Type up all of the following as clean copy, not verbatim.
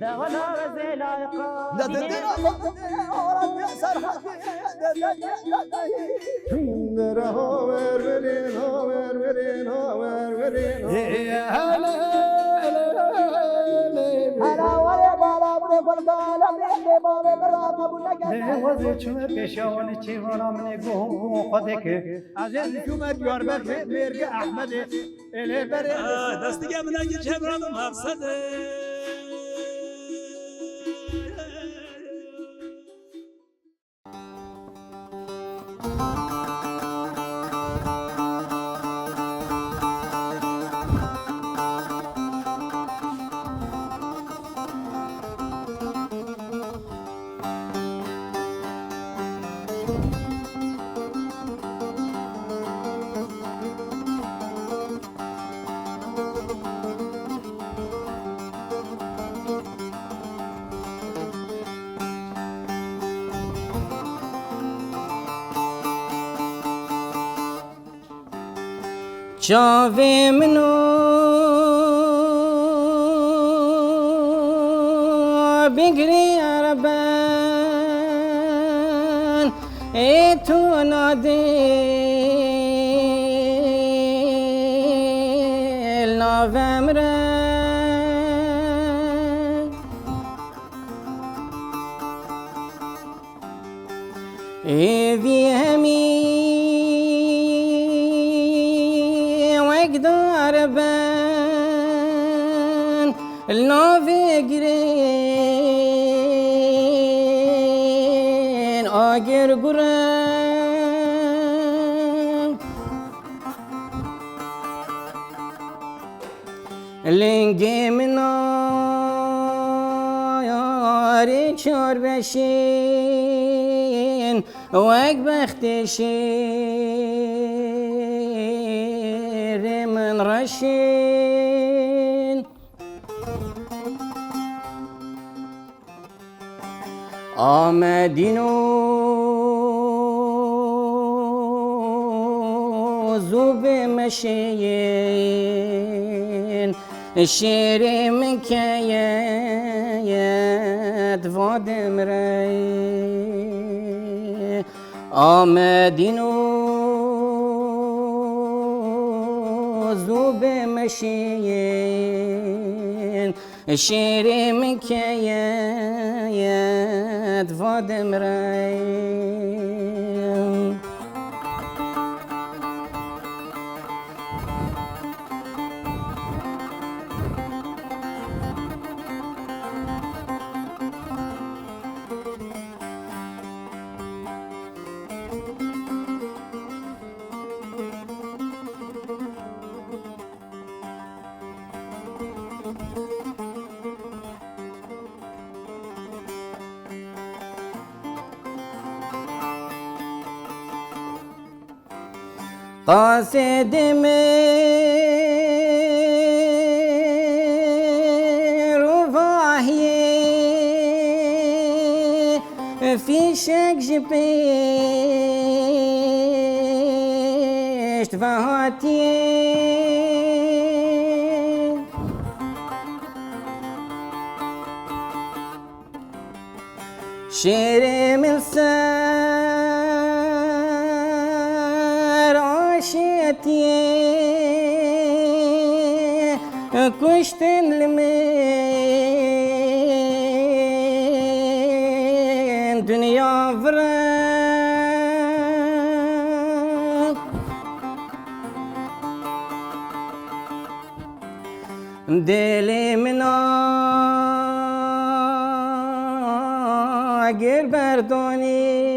دغنا وزلاقا لددنا أورد سرحة هاور ورين هاور ورين هاور ورين أنا ويا بالا بنقول بالا بنقول بالا براك بنقول وزي چون پیشانی چیوانا من گم خودک عزیز شما دیار بر مرگ احمد اله بره دست من اگه جبران مقصده چاوی منو بگری عربان ای تو نادل ناوم را ای وی همی عربان النوفي جرين آجر قرام لنجي منا ياري شار بشين واق بختشين من رشين آمدینو زوب مشین شیر مکیت وادم ری آمدینو زوب مشین شیر مکیت وادم ری قاصد رفاهي في شك جبيشت فهاتي شيري من كشتن لمن دنيا فرق دلي من آگر بردانی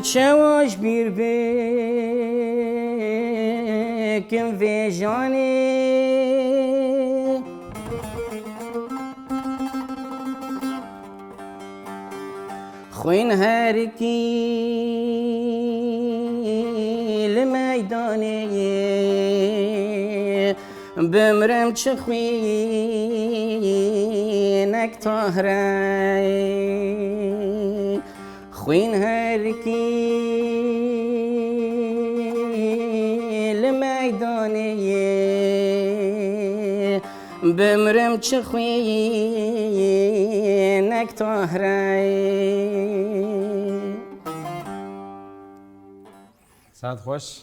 چواش بیر بکن ویجانی خوین هرکی لمیدانی بمرم چه خوینک تاهرای خوین هرکی لمیدانی بمرم چه خوینک تاهرای ساعت خوش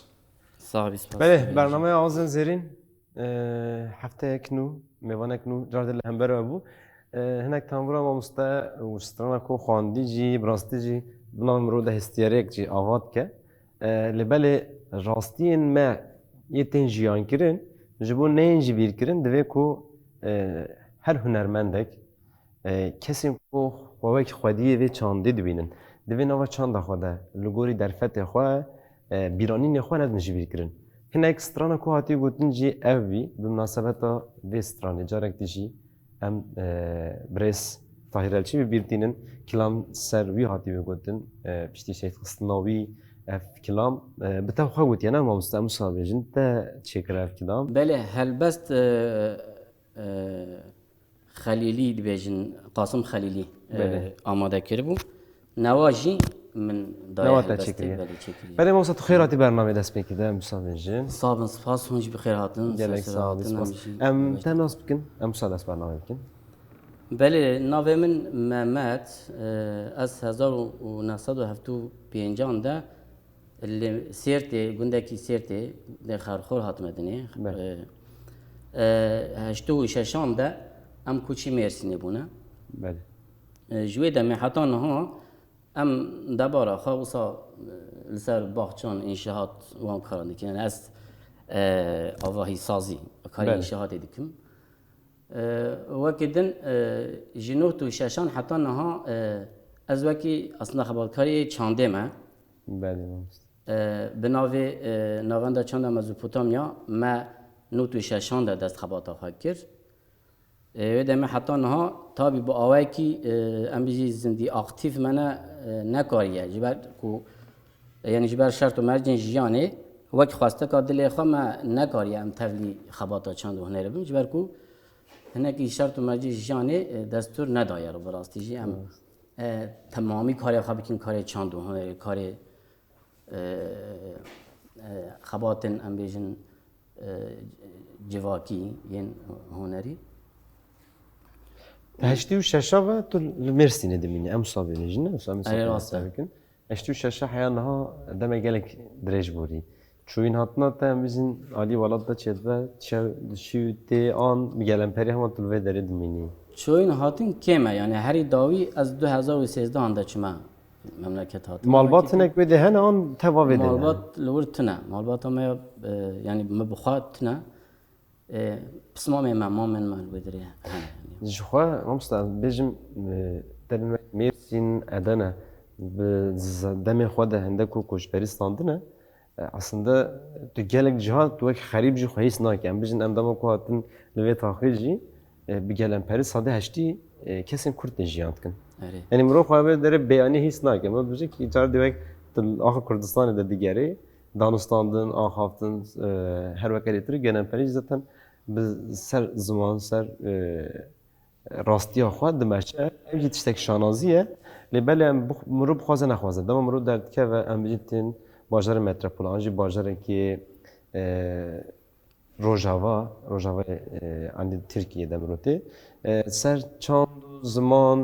صاحبی سپاس بله برنامه آوازن زرین هفته کنو میوان کنو جارد لهمبر بو هنک تنبورا ما و سترانا کو خواندی جی براستی جی بنام رو ده هستیاریک جی آواد که لبله راستین ما یه تین جیان کرن جبو نین جی بیر کرن دوی کو هر هنرمندک کسی کو خواه خودیه و چانده دوینن دوی نوا چانده خواده لگوری در فتح خواه بیرانی نخواه ند نجی بیر کرن هنک سترانا کو هاتی گوتن جی اوی بمناسبتا وی سترانه جارک دیجی ام برس طاهر الچی بیرتینن کلام سر وی هاتی بگوتن پشتی شیخ خستناوی اف کلام بتاو خواه گوتی نه ما مصابجن تا چکر اف کلام بله هلبست خلیلی دبیجن قاسم خلیلی آماده کرده بود نواجی من دای نوات هلبستی چکریه بله چکریه بله ما تو خیراتی برنامه دست میکرده مصابجن صابن سپاس هونج بخیر هاتن گلک سر صاحب هاتن سپاس همیشه. تناس بکن مصاد دست برنامه بکن بله ناو من محمد از 1975 ده اللي سيرتي گندکی سيرتي ده خارخور هات مدني هشتو ششام ده ام کوچی مرسینه بونه بله جوی ده محتان ها ام دبارا خواصا لسر باغچان انشاءات وان کاران دکن از آواهی سازی کاری انشاءات دکم وكدن جنوت وشاشان حتى نها از وکی اصلا خبرکاری چانده ما بله بناوی نواندا چانده مزوپوتامیا ما نوت وشاشان ده دست خبرتا فکر و دم حتى نها تابی با آوای کی ام بیزی زندی اکتیف منه نکاریه جبر کو یعنی جبر شرط و مرجن جیانه وقت خواسته که دلی خو ما نکاریه ام تولی خبرتا چانده هنره بیم جبر کو هناك شرط مرجع جاني دستور نداير براستی جي ام تمامی کاری خواهد بکن کاری چاندو کاری خباتن ام بیجن جواکی ین هنری هشتی و ششا و تو مرسینه دمینی ام صابی نجنه صابی أي راسته. بکن هشتی و ششا حیانها دم گلک درج بودی چوین هاتنا تا بیزین علی ولاد دا چید و شو تی آن میگلم پری هم تو وی داره دمینی شوين هاتين كيما يعني هاري داوي از 2013 عندها چما مملكت هاتين مالبات هناك بده هنا آن توا وی داره مالبات لورتنا مالبات ما يعني مبخاتنا بس ما من مال بدري جخوا ممستا بیجم در مرسین ادنا دم خود هندکو کوشبریستاندنه aslında tu gelek cihat tu ek xarib ji xwehis nake em bijin em dema ku hatin li vê taxê jî bi gelemperî sadê heştî kesên Kurd tê jiyan dikin. Yani mirov xwe vê derê beyanî hîs nake. Mirov dibêje ki car divek tu axa Kurdistanê de digerê danûstandin, axaftin her wekelê tir gelemperî jî zaten bi ser ziman ser rastiya xwe dimeşe ev jî tiştek şanazî ye lê belê em mirov bixwaze nexwaze dema mirov derdikeve em bijî tên باجر متروپول آنجی باجری که روجاوا اندی ترکیه دمروتی سر چند زمان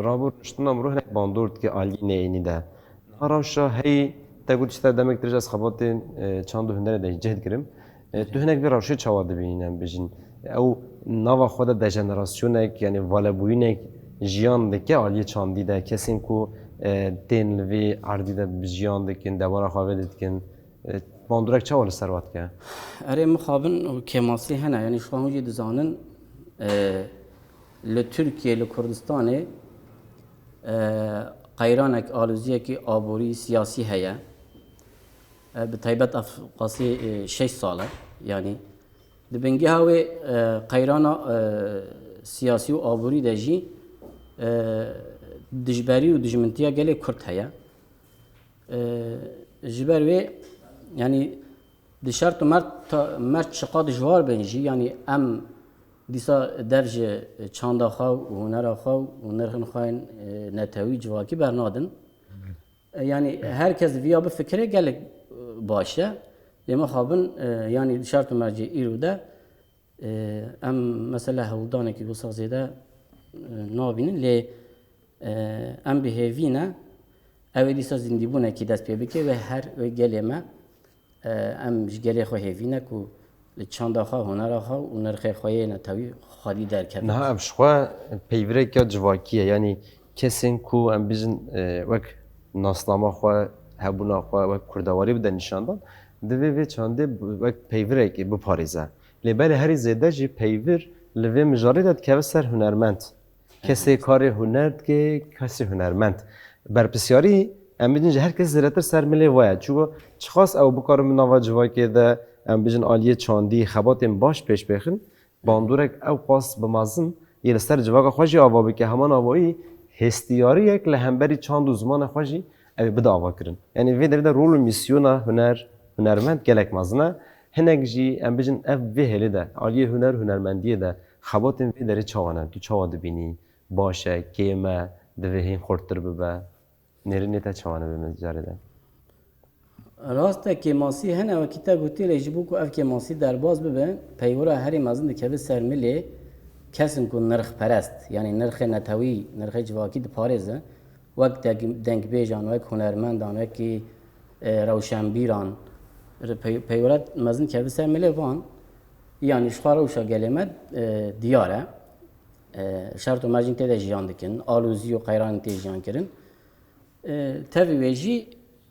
رابط نشتن امروز هنگ باندورد که عالی نیینی ده هراشا هی تقول چطور دمک درج از خبات چند هنر ده جهد کریم تو هنگ bir روشی چواد بینیم بجین او نوا خود ده جنراسیونک یعنی والبوینک جیان ده که عالی چندی ده کسیم کو دین لوی عردی ده بجیان دکن دوباره خوابه دکن باندورک چه والی سروات که؟ اره مخابن و کماسی هنه یعنی شما هنجی دزانن لترکیه لکردستانه قیرانک آلوزیه که آبوری سیاسی هیا به طیبت قاسی 6 ساله یعنی دبنگی هاوی قیرانا سیاسی و آبوری ده جی دجبری و دجمنتیا گله کرد هیا جبر و یعنی دشارت مرد شقاد جوار بنجی یعنی ام دیسا درج چاندا خو و هنر خو و نرخن خواین نتوی جواکی برنادن یعنی هر کس ویا به فکره گله باشه یما خابن یعنی دشارت مرجع ایرو ده ام مثلا هولدانه که گوسا زیده نابینن لی ام بهوینه اوی دیسا زندی بونه که دست پی بکه و هر گلی ما ام جگلی خو هوینه که چند خوا هنر خوا و نرخ خوای نتوی خالی در کبه نه ام شخوا پیوره که جواکیه یعنی کسین کو ام بیشن وک ناسنامه خوا هبونا خوا وک کردواری بده نشاندن دوی وی چنده وک پیوره که بپاریزه لیبل هری زیده جی پیور لوی مجاری داد که سر هنرمند کسی کار هنر که کسی هنرمند بر بسیاری ام بیشن هر کس زیرتر سر ملی وای چون چخاص او بکارم نوا جواکی ده ام بیشن آلیه چاندی خباتیم باش پیش بخن باندورک او قاس بمازن یه سر جواک خوشی آوا بکه همان آوایی هستیاری یک لهمبری چند و زمان خوشی او بده آوا کرن یعنی وی در رول و میسیونا هنرمند گلک مازنه هنگ جی ام بیشن اف وی هلی ده آلیه هنرمندیه ده خباتیم وی داره چوانه تو چواد بینی باشه کیمه دوی هین خورتر ببه نری نیتا چوانه بمجاره ده راسته که ماسی هنه و کتا گوتی ریجبو که اف که ماسی در باز ببه پیورا هری مازن ده که سرملی کسن کن نرخ پرست یعنی نرخ نتوی نرخ جواکی ده پارزه وقت دنگ بیجان وقت هنرمندان وقت روشنبیران پیورات مازن که سرملی وان یعنی شخوار روشا گلیمت دیاره شرط و مرجین تیده جیان دکن آلوزی و قیران تیده جیان کرن تاوی ویجی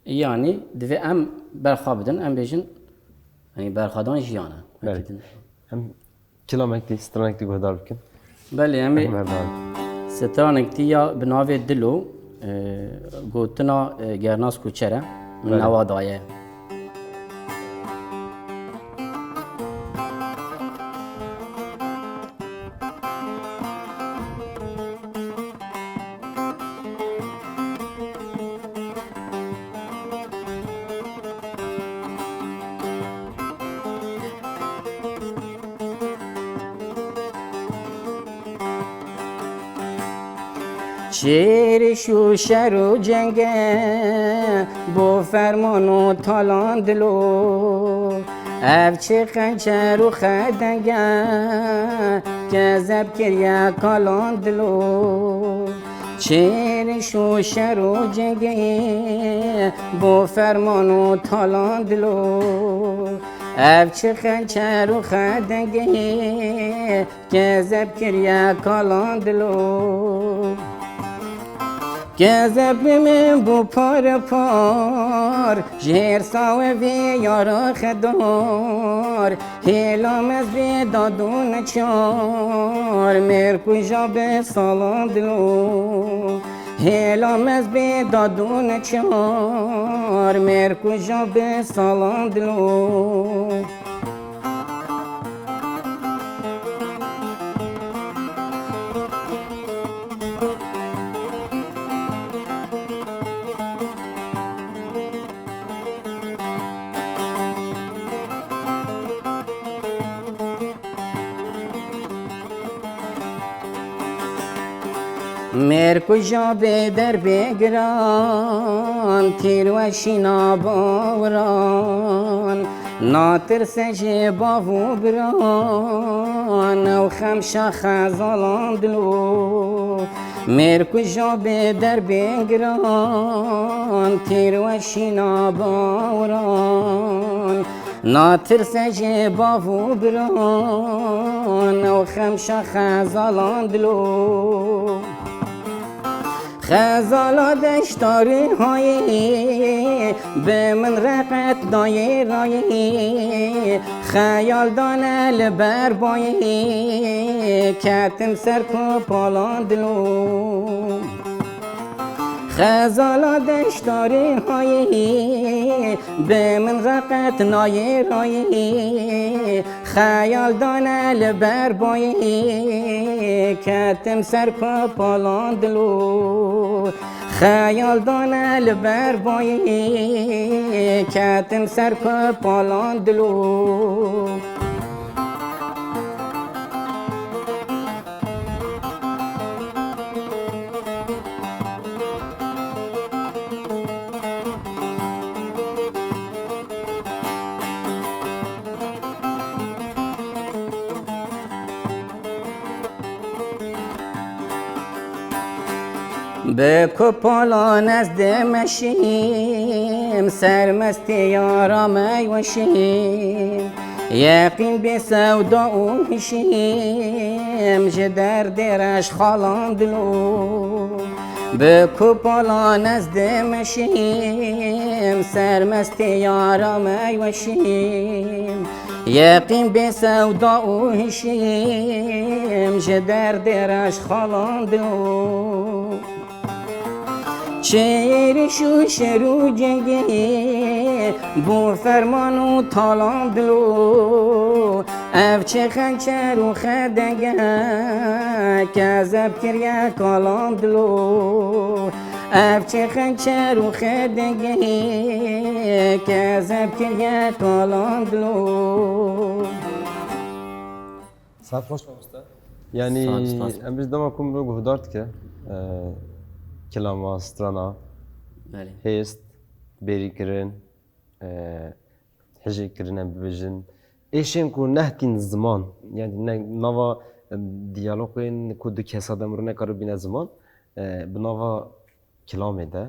yani divê em berxa bidin em bêjin yani berxadan jiyane hem kilometre stranekti guhdar bikin belê em ê stranekti ya bi navê dilo gotina gernas kuçere min newa daye شیر شو شر و جنگه با فرمان و تالان دلو اف چه قنچر و خدنگه جذب کریا کالان دلو شیر شو شر و جنگه با فرمان و تالان دلو اف چه قنچر و خدنگه جذب کریا کالان دلو گذب من بو پار پار جهر ساوه وی یارا خدار هیلام از بی دادون چار میر کجا به سالان دلو هیلام از بی دادون چار میر کجا به سالان دلو میر کجا به در بگران تیر و شینا باوران ناتر سجه باو بران و خمشا خزالان دلو میر کجا به در بگران تیر و شینا باوران ناتر سجه باو بران و خمشا خزالان دلو خزالا دشتاری هایی به من رقت دایی رایی خیال دانه لبر بایی کتم سر کو پالان دلو خزالا دشتاری هایی به من رقت نایی رایی خیال دانه لبر بایی کتم سر کو پالان دلو خیال دانه لبر بایی کتم سر کو پالان دلو به کپالان از دمشیم سرمست یارم ایوشیم یقین به سودا و هشیم جدر درش خالان دلو به کپالان از دمشیم سرمست یارم ایوشیم یقین به سودا و هشیم جدر درش خالان دلو چهرش و شرو جنگی بو فرمان و تالان دلو اف چه خنچر و خدنگه کذب کریا کالان دلو اف چه خنچر و خدنگه کذب کریا کالان دلو صاف خوش بامسته یعنی امروز دما کم رو گهدارد که کلاما سترانا بله هست بری کرن حجی کرنن ببجن ایشین کو نهتین زمان یعنی نوا دیالوگین کو دو کسا دمرو نکارو بین زمان بنوا کلامه ده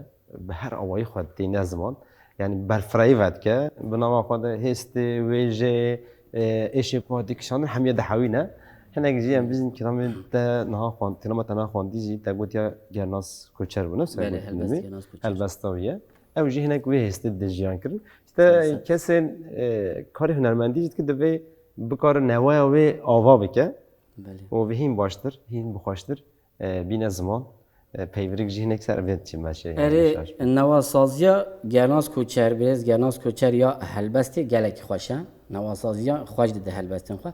به هر آوایی خود دین زمان یعنی برفرایی ود که بنوا خود هست ویژه ایشین کو دیکشان همیه دهوی نه هنگ جی ام بیزن کلامه ده نها خوان کلامه تنها خوان دیجی تا گوتیا گرناس کوچر بونه بله هلبستاویه او جی هنگ وی هست دجیان کرد تا کسی کاری هنرمندی جد که دوی بکار نوای و آوا بکه و به هیم باشتر هیم بخواشتر بین زمان پیوریک جی هنگ سر وید چی باشه اره نواسازیا گرناس کوچر برز گرناس کوچر یا هلبستی گلک خوشه نواسازیا خوش ده هلبستن خو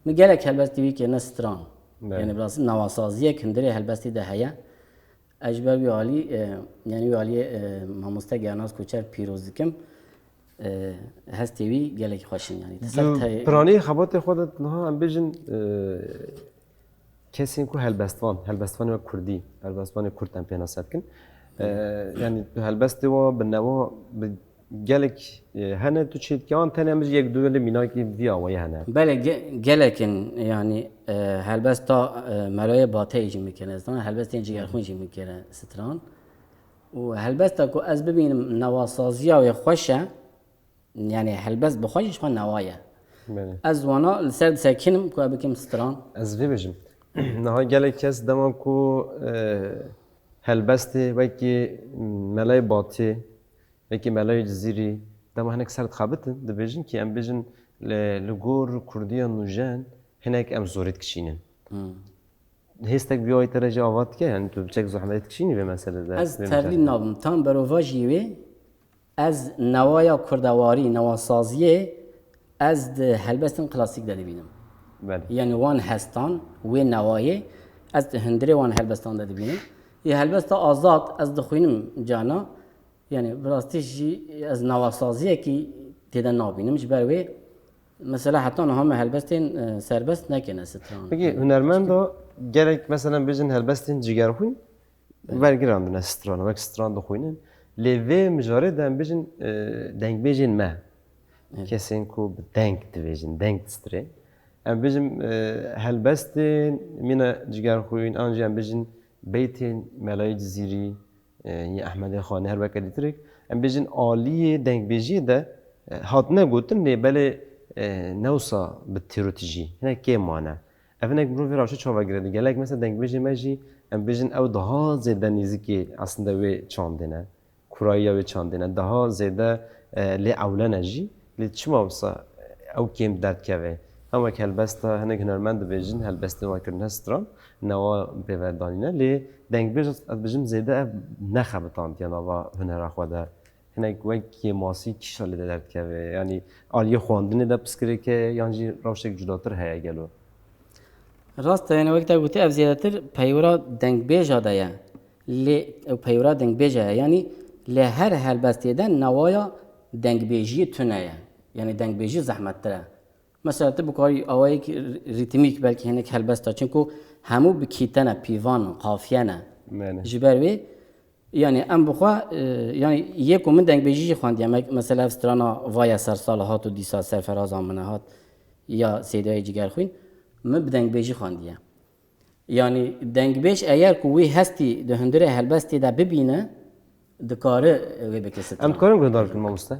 می گلک هلبستی وی که نستران یعنی براسی نواسازیا کندری هلبستی ده هیا اجبر بی عالی یعنی بی عالی ماموسته گرناس کوچر پیروز کم هستی وی گلک خوشین یعنی پرانی خبات خودت نه ام بیشن کسی کو هلبستوان و کردی هلبستوان کرد ام پیناست کن یعنی هلبستی و بنوا گلک هنه تو چیت که آن تنه امروز یک دوله مینای که ویا وی هنه بله گلکن یعنی هلبستا ملای باته ایجی میکنه استان هلبست این جگر خون ایجی میکنه ستران و هلبستا کو از ببینم نواسازیا و خوشه یعنی هلبست بخواهیش خواه نوایه از وانا لسرد سکنم که بکم ستران از وی بجم نه گلک کس دمان کو هلبستی وکی ملای باته وکی ملای جزیری دما هنک سرد خابتن دبیجن که ام بیجن لگور کردیان نوجان هنک ام زورت کشینن هستك بيوي ترجع آوات که یعنی تو بچک زحمت کشینی به مسئله ده از تردید نابم تام بروا جیوه از نوایا کردواری نواسازیه از هلبستن کلاسیک داده بینم بله یعنی وان هستان و نوایه از هندره وان هلبستان داده بینم یه هلبستا آزاد از دخوینم جانا یعنی براستیش از نواسازیه که تیده نابینم جبروه مثلا حتی هم هلبستین سربست نکنه ستران بگی هنرمند ها گرک مثلا بیشن هلبستین جگر خوین برگراندن استران و استران دخوینن لیوه مجاره دم بیشن دنگ بیشن ما کسی کو دنگ دویشن دنگ دستره ام بیشن هلبستین مینا جگر خوین آنجا ام بیشن بیتین ملای جزیری یا احمد خانه هر وقت دیترک ام بیشن عالی دنگ بیشی ده هات نگوتن لی بله نوصا بالتيروتجي هنا كي معنا افنك برو في راشة شوفا جرد جالك مثلا دنگ بيجي ماجي ام بيجن او daha زيادة نزيكي اصلا وي چاندنا كرايا وي چاندنا daha زيادة لي اولنا جي لي تشما وصا او كيم درد كوي اما كالبستا هنك هنرمند بيجن هالبستا ما كرن هستران نوا بيودانينا لي دنگ بيجن زيادة نخبطان يانا و هنر اخواده هنگ وکی ماسی کیشال درد که یعنی آلیه خواندنی ده پسکره که یعنی روشک جداتر هیا گلو راست یعنی وقتی گویی از زیادتر پیورا دنگ بیجا دایا لی پیورا دنگ بیجا یعنی لی هر هلبستی دن نوایا دنگ بیجی تنایا یعنی دنگ بیجی زحمت تره مثلا تو بکاری آوایی ریتمیک بلکه هنگ هلبستا چونکو همو بکیتنه پیوان قافیه نه جبروی یعنی ام بخوا یعنی یک من دنگ بیجی خواندیم مثلا استرانا وای سر سالهات و دیسا سرفراز آمنه هات یا سیدای جگر خوین من بدنگ بیجی خواندیم yani dengbêj eğer ku wî hestî di hundirê helbestê de bibîne dikare wê bike Em strana. dikarin guhdar bikin mamoste?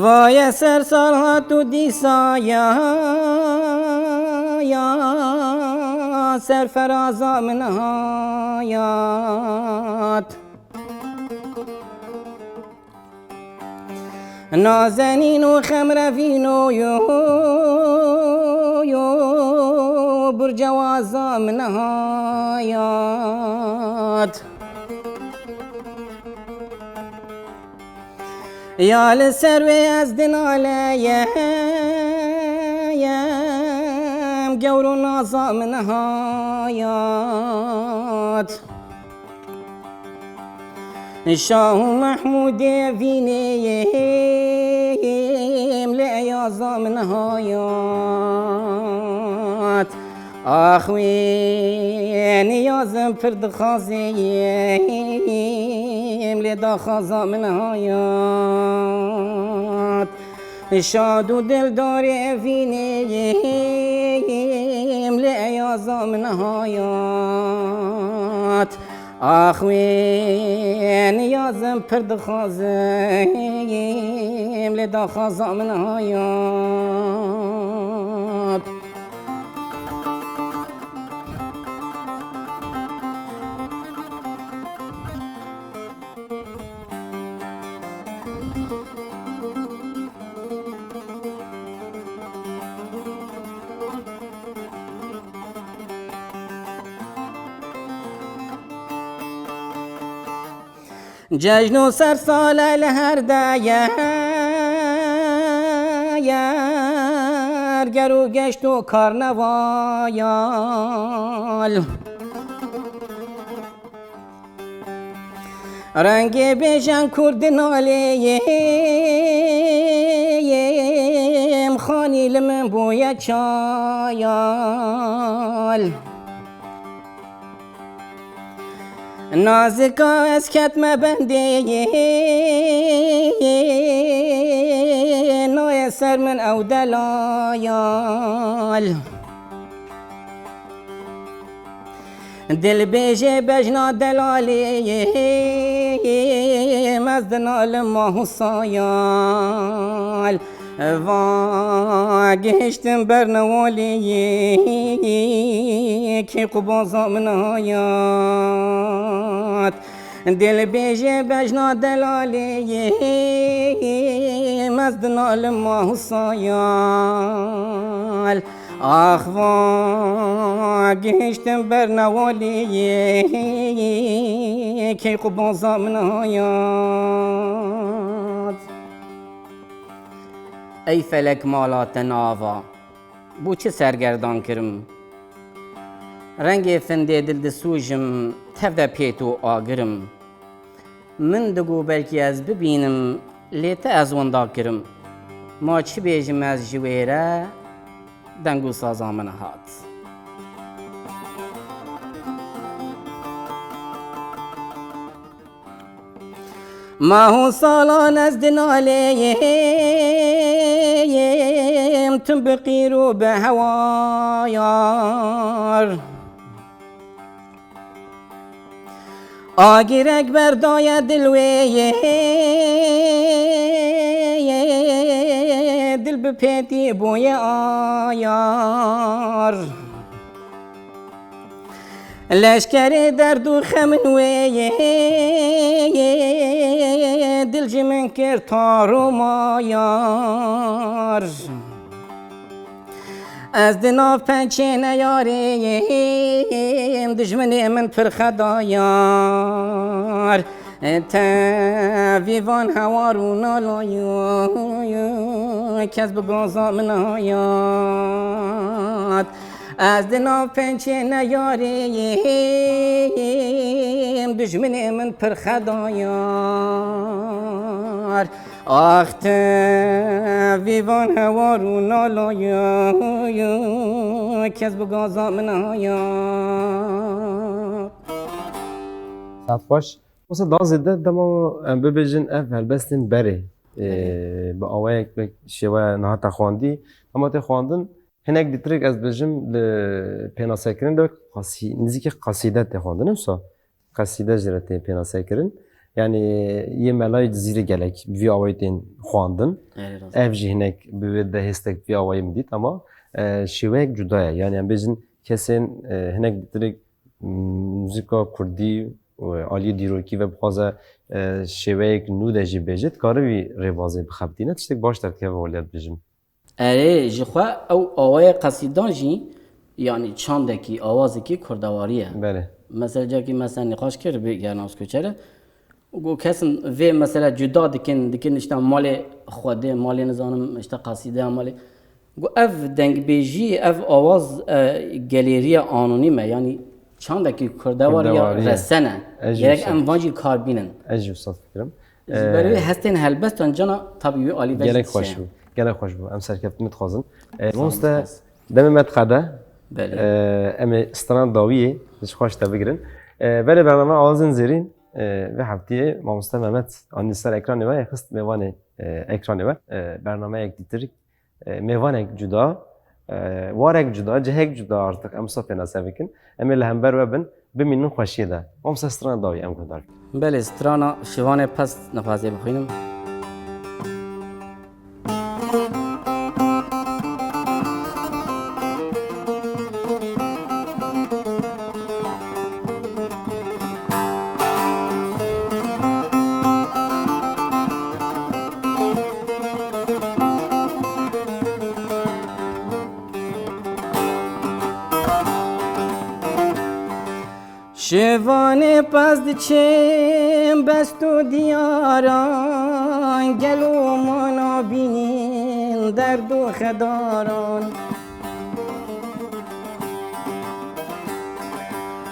Vay eser sarhatu disaya ya serferaza min hayat نازنین و خمروین و یو برجوازا من نهایات یا لسر و از دنالیم گور و نازا من نهایات شاه محمود وینیم لعیازا من نهایات آخوی نیازم پرد خازیم لدا خازا من نهایات شاد و دلدار وینیم لعیازا من نهایات آخوی نیازم پرد خازیم لدا خازا من نهایات جشن و سر ساله لهر دایر گرو گشت و کارنوایال رنگ بیژن کرد نالیم خانی لمن بوی چایال نازکا از کتم بنده نای سر من او دلایال دل بیجه بجنا دلالیم از دنال ماهو سایال و گشتم برنوالی که قبازا من آیات دل بیجه بجنا دلالیم از دنال ماهو سایال آخ و گشتم برنوالی که قبازا من آیات ای فلک مالات ناوا بو چه سرگردان کرم رنگ فنده دل دسوجم تفده پیتو آگرم من دگو بلکی از ببینم لیت از وندا کرم ما چی بیجم از جویره دنگو سازا من هات ماهو سالان از دنالیم تم بقیرو به هوایار آگیرک بردای دلوی دل بپیتی بوی آیار لشکر درد و خمنوی دل جمن کر تارو مایار از دناف پنچه نیاریم دجمنی من پر خدایار ویوان هوارون آلایو کس بگازا من آیاد از دنا پنچه نیاریم دشمن من پر خدایار آخت ویوان هوارون آلایو کس بگازا من آیاد ساعت خوش مثلا دازده دما ام ببیجن اف هلبستن بره با آوایک به شیوه نهات خواندی اما تی خواندن هنگ دیترک از بجم پیناسه کرن دو نزدیک قصیده تی خواندن امسا قصیده جره تی پیناسه کرن یعنی یه ملای زیر گلک وی آوای تین خواندن اف جی هنگ بوده هستک وی آوای مدید اما شیوه جدایه یعنی ام بجن کسین هنگ دیترک موزیکا کردی و عالی دیروکی و بخوازه شیوه نو دجی بجید کاروی روازی بخبتینه تشتک باش در که ولیت بجیم اره جخوا او آوای قصیدان جی یعنی چاندکی آوازی که کردواریه بله مثلا جا که مثلا نقاش کرد به گرناس کوچره گو کسن وی مثلا جدا دکن اشتا مال خوده مال نزانم اشتا قصیده مال گو اف دنگ بیجی اف آواز گلیری آنونیمه یعنی چاندکی کردواریا رسنه gerek ام وانجی کار بینن اجی وصف فکرم برای هستین هلبستان جانا طبیعی عالی وجد گلک خوش بو گلک خوش بو ام سرکفت متخوازن مونسته دم متخده بله ام استران داویه دش خوش تبگرن ولی برنامه آوازن زیرین و هفتیه مامسته ممت آنی سر اکرانه و خست میوانه اکرانه و برنامه یک دیتری میوانه جدا وارک جدا جهک جدا artık ام صفه نسافکن ام لهمبر وبن بمینن خوشیه ده ام سستران داوی ام کدار بله استرانا شوانه پس نفازه بخوینم شوانه پس دچم بست و دیاران گلو مانا بینین درد و خداران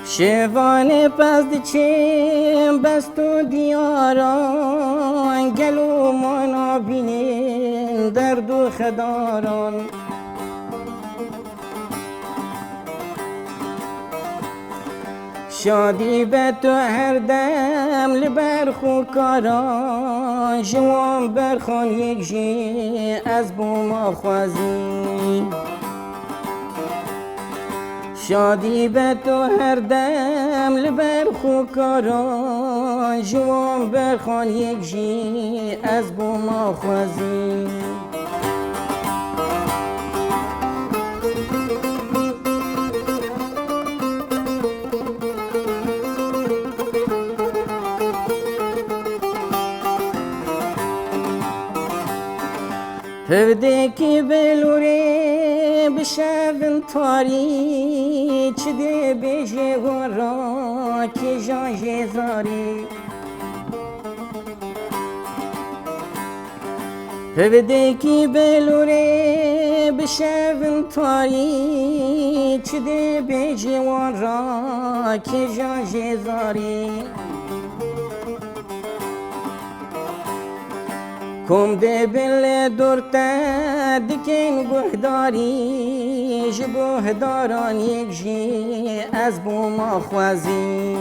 شوانه پس دچم بست و دیاران گلو مانا بینین درد و خداران شادی به تو هر دم لبر خوکاران جوان برخان یک جی از بوما خوازی شادی به تو هر دم لبر خوکاران جوان برخان یک جی از بوما خوازی هودکی بلوری بشون تاری چده بیجه ورا که جان جزاری هودکی بلوری بشون تاری چده بیجه ورا که جان جزاری کم ده بل دورتا دکن گهداری جگهداران یک جی از بوما خوازی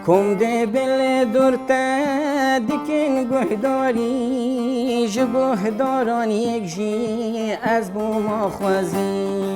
کم ده بل دورتا دکن گهداری جگهداران یک جی از بوما خوازی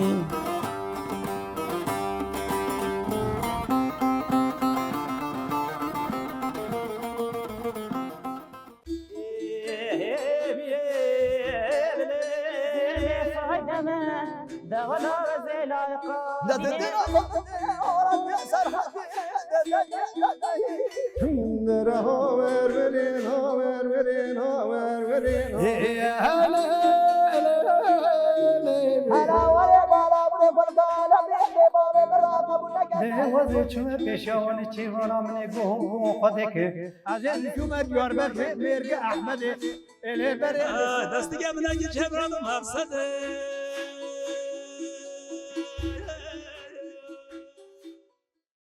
وزی چون پیشوان چیوانا من گوهم بو خودک عزیز شما دیار بر مرگ احمد اله بر دستی که من اگه چه برام مقصده